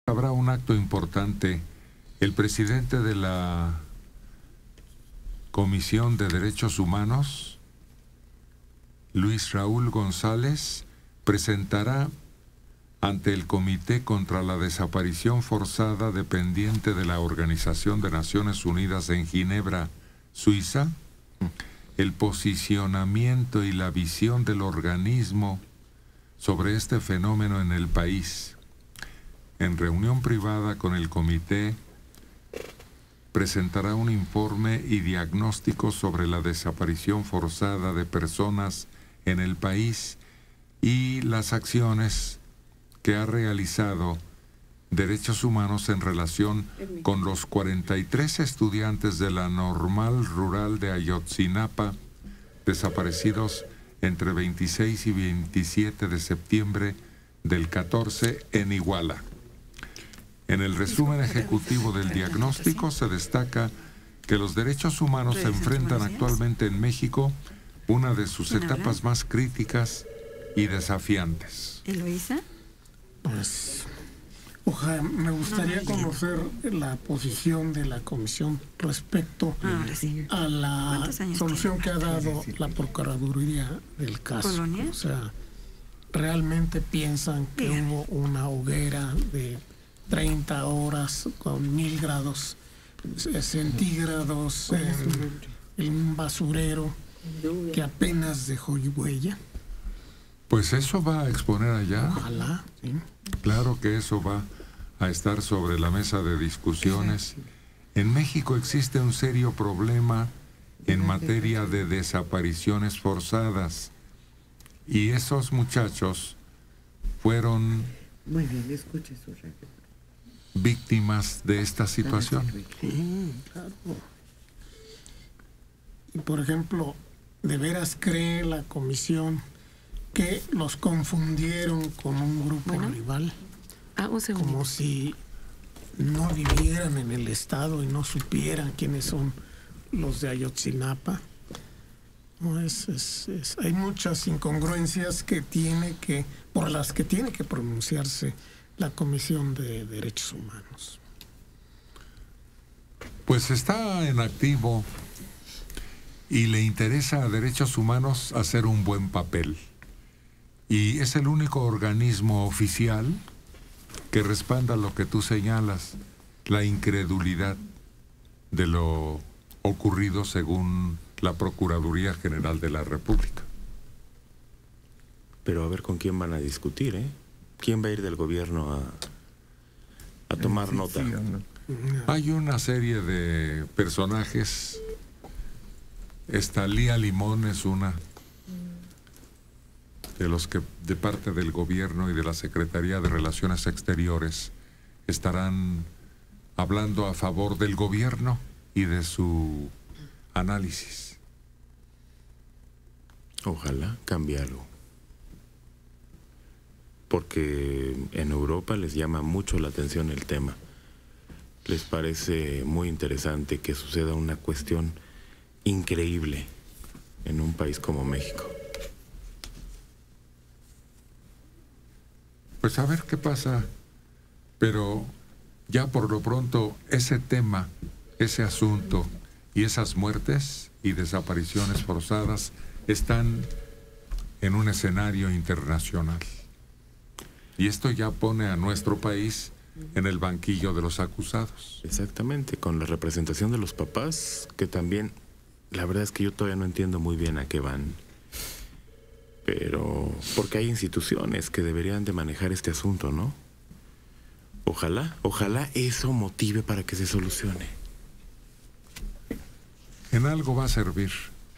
Habrá un acto importante. El presidente de la Comisión de Derechos Humanos, Luis Raúl González, presentará ante el Comité contra la Desaparición Forzada dependiente de la Organización de Naciones Unidas en Ginebra, Suiza, el posicionamiento y la visión del organismo sobre este fenómeno en el país. En reunión privada con el comité, presentará un informe y diagnóstico sobre la desaparición forzada de personas en el país y las acciones que ha realizado Derechos Humanos en relación con los 43 estudiantes de la Normal Rural de Ayotzinapa, desaparecidos entre 26 y 27 de septiembre del 14 en Iguala. En el resumen ejecutivo del diagnóstico se destaca que los derechos humanos se enfrentan actualmente en México una de sus etapas más críticas y desafiantes. ¿Eloísa? Pues, ojalá, me gustaría conocer la posición de la comisión respecto a la solución que ha dado la Procuraduría del caso. ¿Colonia? O sea, ¿realmente piensan que hubo una hoguera de 30 horas con 1000 grados centígrados en un basurero que apenas dejó huella? Pues eso va a exponer allá. Ojalá, sí. Claro que eso va a estar sobre la mesa de discusiones. En México existe un serio problema en materia de desapariciones forzadas. Y esos muchachos fueron víctimas de esta situación. Sí, claro. Y por ejemplo, ¿de veras cree la comisión que los confundieron con un grupo rival? Como si no vivieran en el estado y no supieran quiénes son los de Ayotzinapa. No, hay muchas incongruencias por las que tiene que pronunciarse la Comisión de Derechos Humanos. Pues está en activo y le interesa a Derechos Humanos hacer un buen papel. Y es el único organismo oficial que respalda lo que tú señalas, la incredulidad de lo ocurrido según la Procuraduría General de la República. Pero a ver con quién van a discutir, ¿eh? ¿Quién va a ir del gobierno a tomar nota? Hay una serie de personajes. Lía Limón es una de los que de parte del gobierno y de la Secretaría de Relaciones Exteriores estarán hablando a favor del gobierno y de su análisis. Ojalá cambie algo. Porque en Europa les llama mucho la atención el tema. Les parece muy interesante que suceda una cuestión increíble en un país como México. Pues a ver qué pasa, pero ya por lo pronto ese tema, ese asunto y esas muertes y desapariciones forzadas están en un escenario internacional. Y esto ya pone a nuestro país en el banquillo de los acusados. Exactamente, con la representación de los papás, que también, la verdad es que yo todavía no entiendo muy bien a qué van. Pero, porque hay instituciones que deberían de manejar este asunto, ¿no? Ojalá eso motive para que se solucione. En algo va a servir,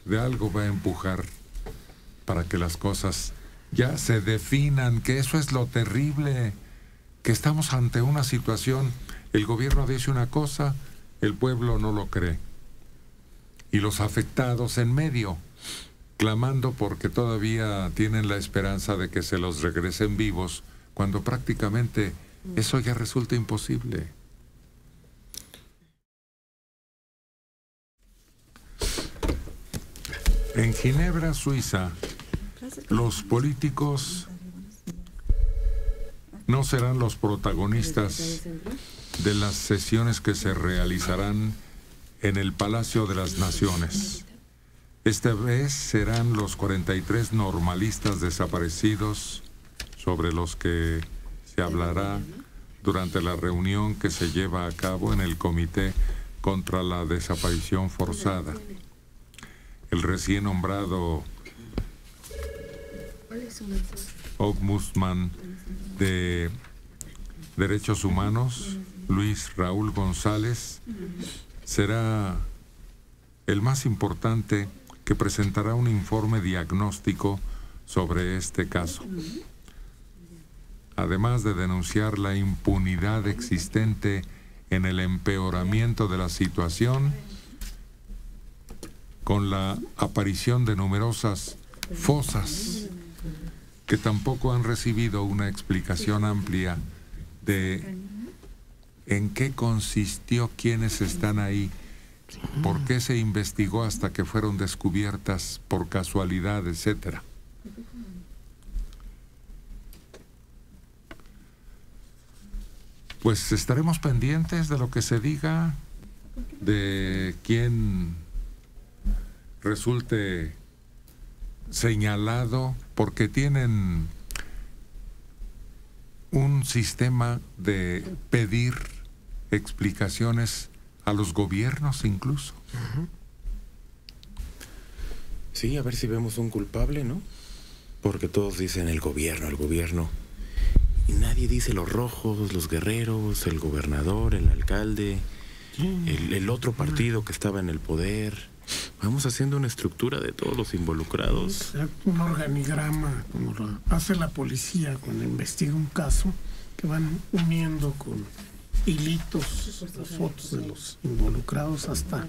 de algo va a empujar para que las cosas ya se definan, que eso es lo terrible, que estamos ante una situación, el gobierno dice una cosa, el pueblo no lo cree. Y los afectados en medio, clamando porque todavía tienen la esperanza de que se los regresen vivos, cuando prácticamente eso ya resulta imposible. En Ginebra, Suiza, los políticos no serán los protagonistas de las sesiones que se realizarán en el Palacio de las Naciones. Esta vez serán los 43 normalistas desaparecidos sobre los que se hablará durante la reunión que se lleva a cabo en el Comité contra la Desaparición Forzada. El recién nombrado Ombudsman de Derechos Humanos, Luis Raúl González, será el más importante, que presentará un informe diagnóstico sobre este caso. Además de denunciar la impunidad existente en el empeoramiento de la situación, con la aparición de numerosas fosas que tampoco han recibido una explicación amplia de en qué consistió, quiénes están ahí, por qué se investigó hasta que fueron descubiertas por casualidad, etcétera. Pues estaremos pendientes de lo que se diga, de quién resulte señalado, porque tienen un sistema de pedir explicaciones a los gobiernos incluso. Sí, a ver si vemos un culpable, ¿no? Porque todos dicen el gobierno. Y nadie dice los rojos, los guerreros, el gobernador, el alcalde, el otro partido que estaba en el poder. Vamos haciendo una estructura de todos los involucrados. Un organigrama, como lo hace la policía cuando investiga un caso, que van uniendo con hilitos las fotos de los involucrados hasta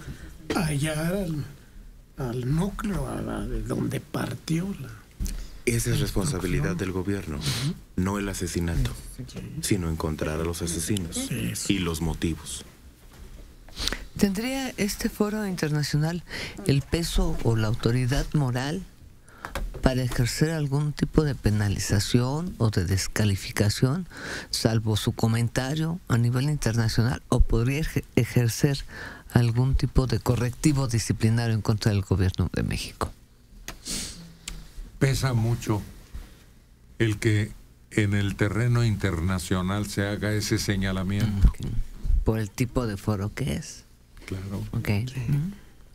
hallar al núcleo, de donde partió la... Esa es responsabilidad del gobierno, no el asesinato, sino encontrar a los asesinos y los motivos. ¿Tendría este foro internacional el peso o la autoridad moral para ejercer algún tipo de penalización o de descalificación, salvo su comentario a nivel internacional, o podría ejercer algún tipo de correctivo disciplinario en contra del gobierno de México? Pesa mucho el que en el terreno internacional se haga ese señalamiento. Okay. Por el tipo de foro que es. Claro. Okay.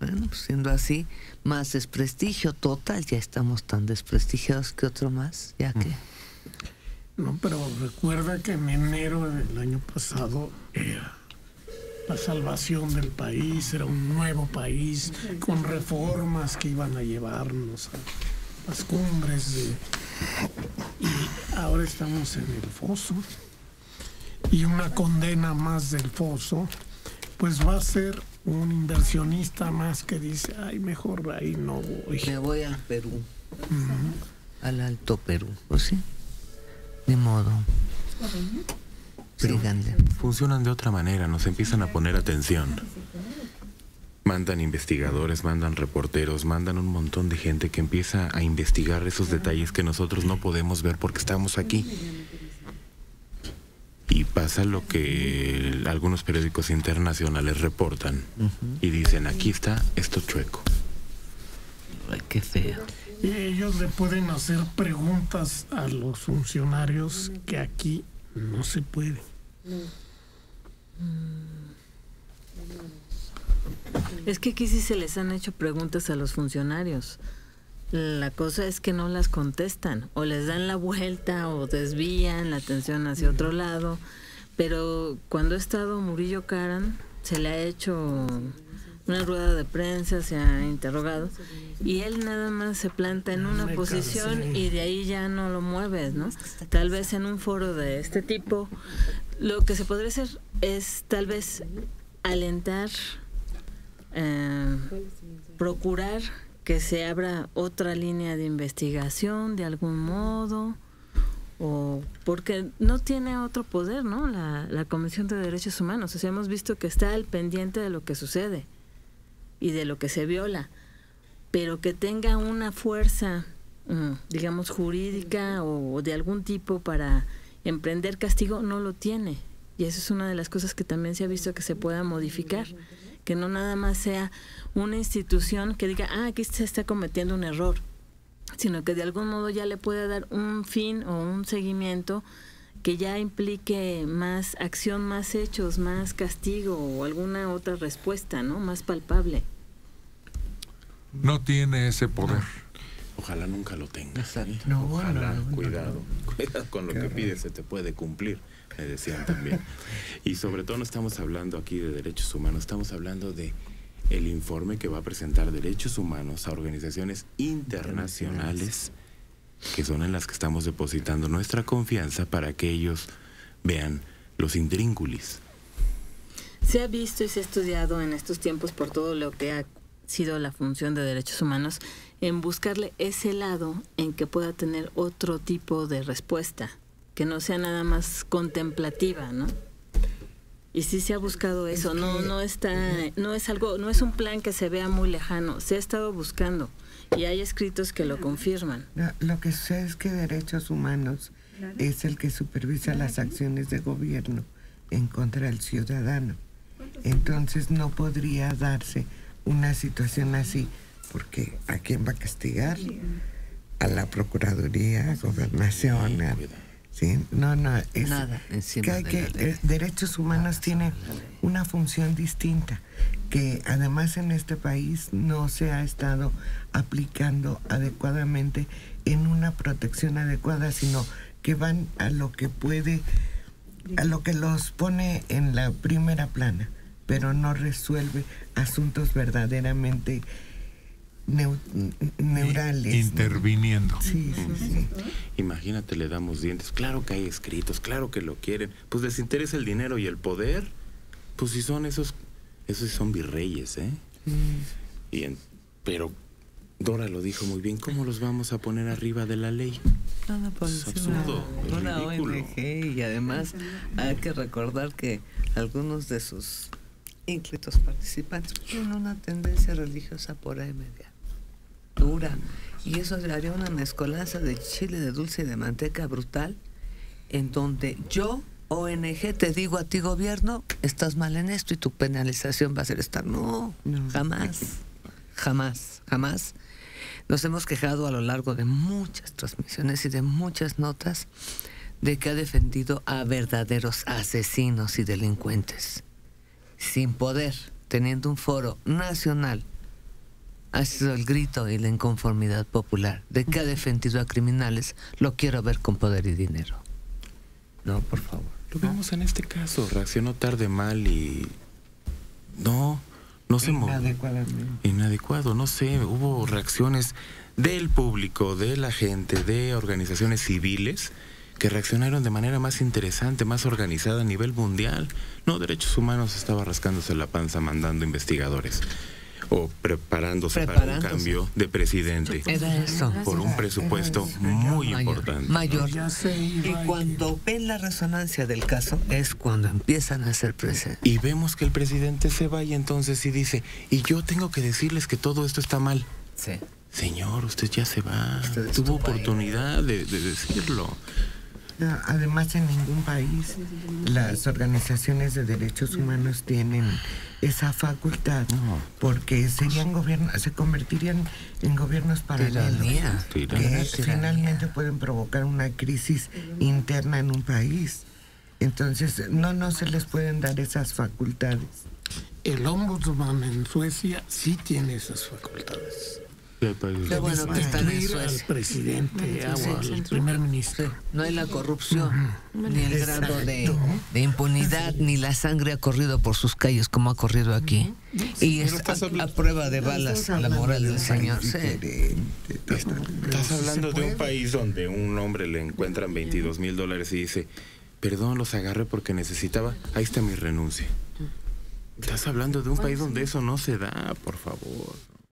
Bueno, pues siendo así, más desprestigio total, ya estamos tan desprestigiados que otro más, ya que... No, pero recuerda que en enero del año pasado era la salvación del país, era un nuevo país con reformas que iban a llevarnos a las cumbres y ahora estamos en el foso, y una condena más del foso, pues va a ser un inversionista más que dice, ay, mejor ahí no voy. Me voy al Perú, al Alto Perú, pues sí, de modo. Pero funcionan de otra manera, nos empiezan a poner atención. Mandan investigadores, mandan reporteros, mandan un montón de gente que empieza a investigar esos detalles que nosotros no podemos ver porque estamos aquí. Y pasa lo que algunos periódicos internacionales reportan y dicen, aquí está esto chueco. Ay, qué feo. Y ellos le pueden hacer preguntas a los funcionarios que aquí no se puede. Es que aquí sí se les han hecho preguntas a los funcionarios. La cosa es que no las contestan, o les dan la vuelta o desvían la atención hacia otro lado. Pero cuando ha estado Murillo Karam, se le ha hecho una rueda de prensa, se ha interrogado, y él nada más se planta en una posición y de ahí ya no lo mueves, ¿no? Tal vez en un foro de este tipo, lo que se podría hacer es tal vez alentar, procurar que se abra otra línea de investigación de algún modo, o porque no tiene otro poder, ¿no? La Comisión de Derechos Humanos. O sea, hemos visto que está al pendiente de lo que sucede y de lo que se viola, pero que tenga una fuerza, digamos, jurídica o de algún tipo para emprender castigo, no lo tiene. Y eso es una de las cosas que también se ha visto que se pueda modificar, que no nada más sea una institución que diga, aquí se está cometiendo un error, sino que de algún modo ya le pueda dar un fin o un seguimiento que ya implique más acción, más hechos, más castigo o alguna otra respuesta, ¿no? Más palpable. No tiene ese poder. Ojalá nunca lo tenga. Exacto. No, ojalá, cuidado. Cuidado con lo que pides, se te puede cumplir, me decían también. Y sobre todo no estamos hablando aquí de derechos humanos, estamos hablando de el informe que va a presentar Derechos Humanos a organizaciones internacionales, que son en las que estamos depositando nuestra confianza para que ellos vean los intrínculis. Se ha visto y se ha estudiado en estos tiempos por todo lo que ha sido la función de derechos humanos en buscarle ese lado en que pueda tener otro tipo de respuesta, que no sea nada más contemplativa, ¿no? Y sí se ha buscado eso, no es un plan que se vea muy lejano, se ha estado buscando y hay escritos que lo confirman. Lo que sucede es que Derechos Humanos es el que supervisa las acciones de gobierno en contra del ciudadano. Entonces no podría darse una situación así, porque ¿a quién va a castigar? A la Procuraduría, a Gobernación, ¿sí? Es nada encima que Derechos Humanos tiene una función distinta, que además en este país no se ha estado aplicando adecuadamente en una protección adecuada, sino que van a lo que puede, a lo que los pone en la primera plana, pero no resuelve asuntos verdaderamente neurales. Interviniendo. ¿No? Sí. Imagínate, le damos dientes. Claro que hay escritos, claro que lo quieren. Pues les interesa el dinero y el poder. Pues si son esos son virreyes, ¿eh? Pero Dora lo dijo muy bien. ¿Cómo los vamos a poner arriba de la ley? Nada por Es absurdo, es una ridículo. ONG, y además hay que recordar que algunos de sus ínclitos participantes tienen una tendencia religiosa por ahí media dura, y eso le haría una mezcolanza de chile de dulce y de manteca brutal, en donde yo, ONG, te digo a ti, gobierno, estás mal en esto y tu penalización va a ser esta. No, jamás. Nos hemos quejado a lo largo de muchas transmisiones y de muchas notas de que ha defendido a verdaderos asesinos y delincuentes sin poder, teniendo un foro nacional. Ha sido el grito y la inconformidad popular de que ha defendido a criminales. Lo quiero ver con poder y dinero. No, por favor. Lo vemos en este caso. Reaccionó tarde, mal y... No se inadecuado, no sé. Hubo reacciones del público, de la gente, de organizaciones civiles que reaccionaron de manera más interesante, más organizada a nivel mundial. No, Derechos Humanos estaba rascándose la panza mandando investigadores o preparándose para un cambio de presidente. Era eso. Por un presupuesto muy importante. Mayor. Y cuando ven la resonancia del caso es cuando empiezan a hacer presentes. Y vemos que el presidente se va y entonces sí dice, y yo tengo que decirles que todo esto está mal. Sí. Señor, usted ya se va. Tuvo oportunidad de decirlo. No, además, en ningún país las organizaciones de derechos humanos tienen esa facultad, porque serían gobiernos, se convertirían en gobiernos paralelos que finalmente pueden provocar una crisis interna en un país. Entonces, no se les pueden dar esas facultades. El ombudsman en Suecia sí tiene esas facultades. Qué bueno que están en Suecia. Al presidente, al primer ministro. No hay la corrupción, ni el grado de impunidad, ni la sangre ha corrido por sus calles como ha corrido aquí. Y es a prueba de balas la moral del señor. Estás hablando de un país donde un hombre le encuentran $22,000 y dice, perdón, los agarré porque necesitaba, ahí está mi renuncia. Estás hablando de un país donde eso no se da, por favor.